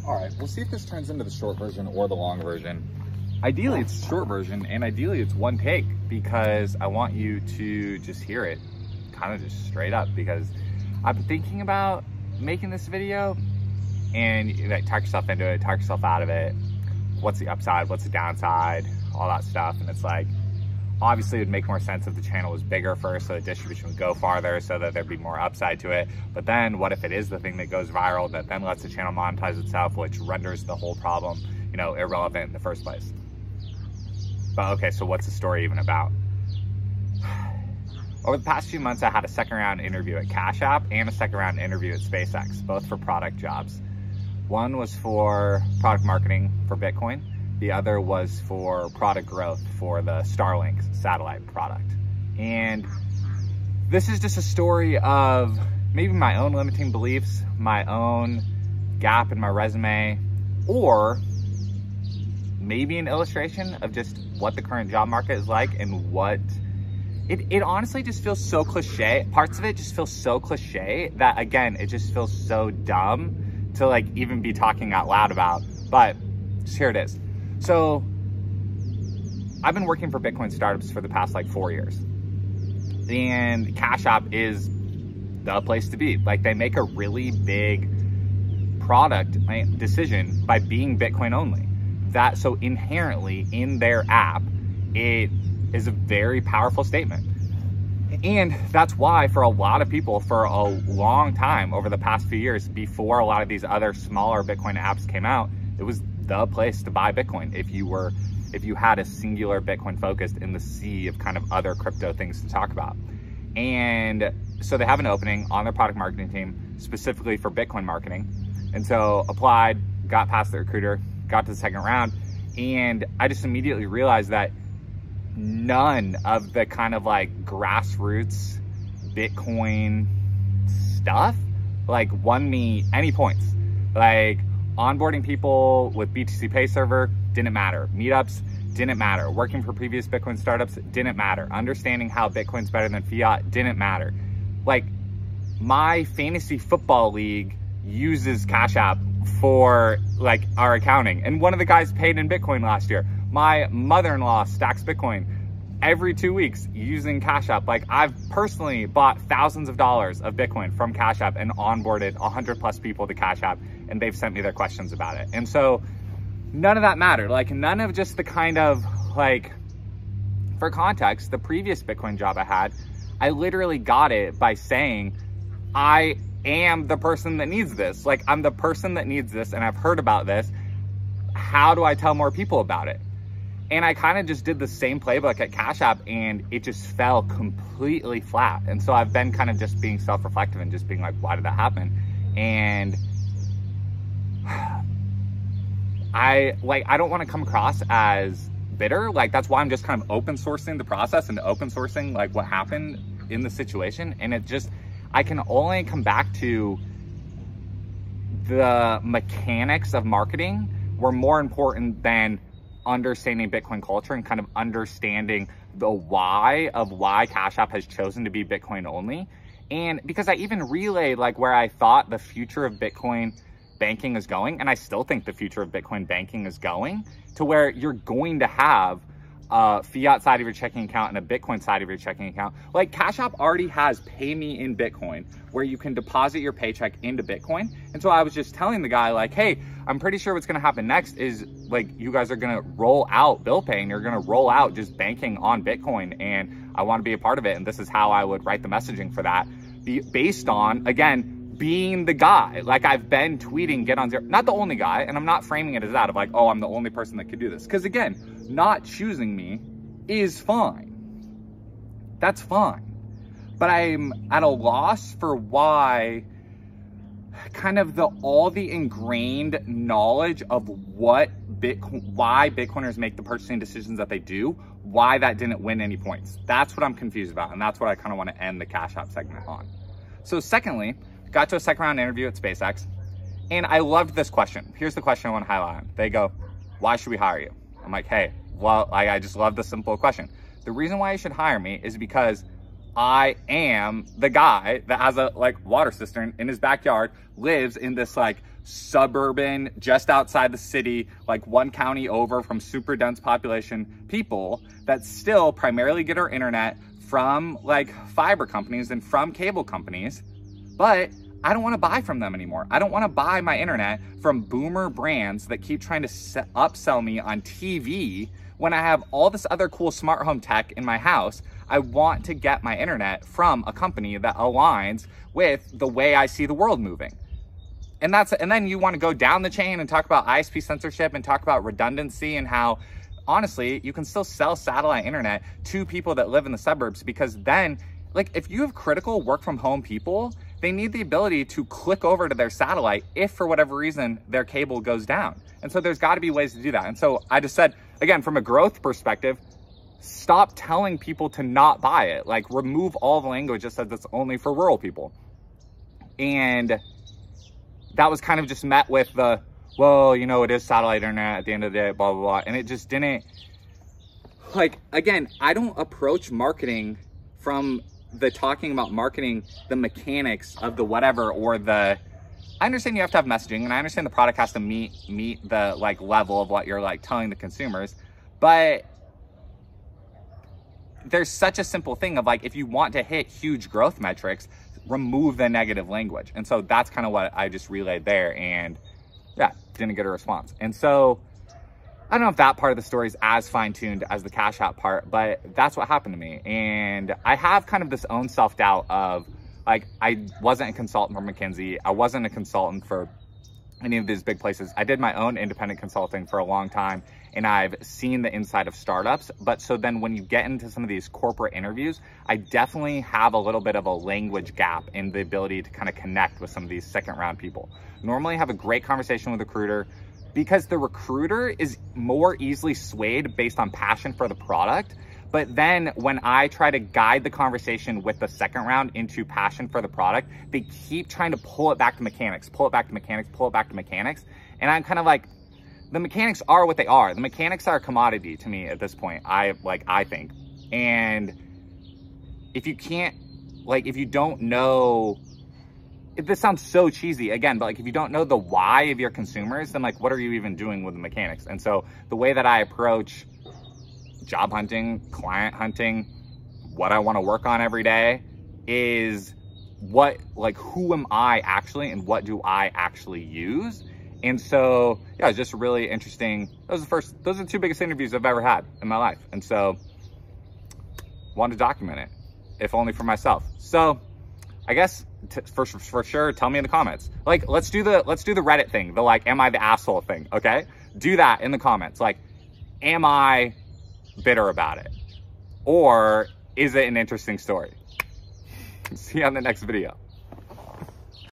All right, we'll see if this turns into the short version or the long version. Ideally, it's the short version, and ideally it's one take, because I want you to just hear it kind of just straight up, because I've been thinking about making this video, and you like talk yourself into it, talk yourself out of it. What's the upside? What's the downside? All that stuff. And it's like, obviously it would make more sense if the channel was bigger first, so the distribution would go farther, so that there'd be more upside to it. But then what if it is the thing that goes viral that then lets the channel monetize itself, which renders the whole problem, you know, irrelevant in the first place? But okay, so what's the story even about? Over the past few months, I had a second round interview at Cash App and a second round interview at Spacex, both for product jobs. One was for product marketing for Bitcoin. The other was for product growth for the Starlink satellite product. And this is just a story of maybe my own limiting beliefs, my own gap in my resume, or maybe an illustration of just what the current job market is like and what it honestly just feels so cliche. Parts of it just feel so cliche that, again, it just feels so dumb to like even be talking out loud about, but just here it is. So I've been working for Bitcoin startups for the past like 4 years, and Cash App is the place to be. Like, they make a really big product decision by being Bitcoin only. That, so inherently in their app, it is a very powerful statement. And that's why for a lot of people for a long time over the past few years, before a lot of these other smaller Bitcoin apps came out, it was the place to buy Bitcoin if you had a singular Bitcoin focused in the sea of kind of other crypto things to talk about. And so they have an opening on their product marketing team specifically for Bitcoin marketing. And so applied, got past the recruiter, got to the second round, and I just immediately realized that none of the kind of like grassroots Bitcoin stuff like won me any points. Like, onboarding people with BTC Pay Server didn't matter. Meetups didn't matter. Working for previous Bitcoin startups didn't matter. Understanding how Bitcoin's better than fiat didn't matter. Like, my fantasy football league uses Cash App for like our accounting, and one of the guys paid in Bitcoin last year. My mother-in-law stacks Bitcoin every 2 weeks using Cash App. Like, I've personally bought thousands of dollars of Bitcoin from Cash App and onboarded 100+ people to Cash App, and they've sent me their questions about it. And so none of that mattered. Like, none of just the kind of like, for context, the previous Bitcoin job I had, I literally got it by saying, I am the person that needs this. Like, I'm the person that needs this, and I've heard about this. How do I tell more people about it? And I kind of just did the same playbook at Cash App, and it just fell completely flat. And so I've been kind of just being self-reflective and just being like, why did that happen? And I don't want to come across as bitter. Like, that's why I'm just kind of open sourcing the process and open sourcing like what happened in the situation. And it just, I can only come back to the mechanics of marketing were more important than understanding Bitcoin culture and kind of understanding the why of why Cash App has chosen to be Bitcoin only. And because I even relayed like where I thought the future of Bitcoin banking is going, and I still think the future of Bitcoin banking is going to where you're going to have a fiat side of your checking account and a Bitcoin side of your checking account. Like, Cash App already has pay me in Bitcoin, where you can deposit your paycheck into Bitcoin. And so I was just telling the guy like, hey, I'm pretty sure what's gonna happen next is like, you guys are gonna roll out bill pay, and you're gonna roll out just banking on Bitcoin, and I wanna be a part of it. And this is how I would write the messaging for that, based on, again, being the guy. Like, I've been tweeting get on zero, not the only guy, and I'm not framing it as that of like, oh, I'm the only person that could do this. Because again, not choosing me is fine. That's fine. But I'm at a loss for why kind of all the ingrained knowledge of what why Bitcoiners make the purchasing decisions that they do, why that didn't win any points. That's what I'm confused about, and that's what I kind of want to end the Cash App segment on. So secondly, got to a second round interview at SpaceX, and I loved this question. Here's the question I want to highlight. They go, why should we hire you? I'm like, hey, well, I just love the simple question. The reason why you should hire me is because I am the guy that has a like water cistern in his backyard, lives in this like suburban, just outside the city, like one county over from super dense population people that still primarily get our internet from like fiber companies and from cable companies. But I don't want to buy from them anymore. I don't want to buy my internet from boomer brands that keep trying to upsell me on TV when I have all this other cool smart home tech in my house. I want to get my internet from a company that aligns with the way I see the world moving. And then you want to go down the chain and talk about ISP censorship and talk about redundancy and how, honestly, you can still sell satellite internet to people that live in the suburbs, because then, like, if you have critical work from home people, they need the ability to click over to their satellite if for whatever reason their cable goes down. And so there's got to be ways to do that. And so I just said, again, from a growth perspective, stop telling people to not buy it. Like, remove all the language that says it's only for rural people. And that was kind of just met with the, well, you know, it is satellite internet at the end of the day, blah, blah, blah. And it just didn't, like, again, I don't approach marketing from the talking about marketing the mechanics of the whatever, or the, I understand you have to have messaging, and I understand the product has to meet the like level of what you're like telling the consumers, but there's such a simple thing of like, if you want to hit huge growth metrics, remove the negative language. And so that's kind of what I just relayed there, and yeah, didn't get a response. And so I don't know if that part of the story is as fine-tuned as the Cash App part, but that's what happened to me. And I have kind of this own self-doubt of, like, I wasn't a consultant for McKinsey. I wasn't a consultant for any of these big places. I did my own independent consulting for a long time, and I've seen the inside of startups. But so then when you get into some of these corporate interviews, I definitely have a little bit of a language gap in the ability to kind of connect with some of these second-round people. Normally I have a great conversation with a recruiter, because the recruiter is more easily swayed based on passion for the product. But then when I try to guide the conversation with the second round into passion for the product, they keep trying to pull it back to mechanics, pull it back to mechanics, pull it back to mechanics. And I'm kind of like, the mechanics are what they are. The mechanics are a commodity to me at this point, I think. And if you can't, like, if you don't know, this sounds so cheesy again, but like, if you don't know the why of your consumers, then like, what are you even doing with the mechanics? And so the way that I approach job hunting, client hunting, what I want to work on every day is what, like, who am I actually, and what do I actually use? And so, yeah, it's just really interesting. Those are the two biggest interviews I've ever had in my life. And so wanted to document it, if only for myself. So I guess for sure, tell me in the comments. Like, let's do the Reddit thing, the like, am I the asshole thing, okay? Do that in the comments. Like, am I bitter about it? Or is it an interesting story? See you on the next video.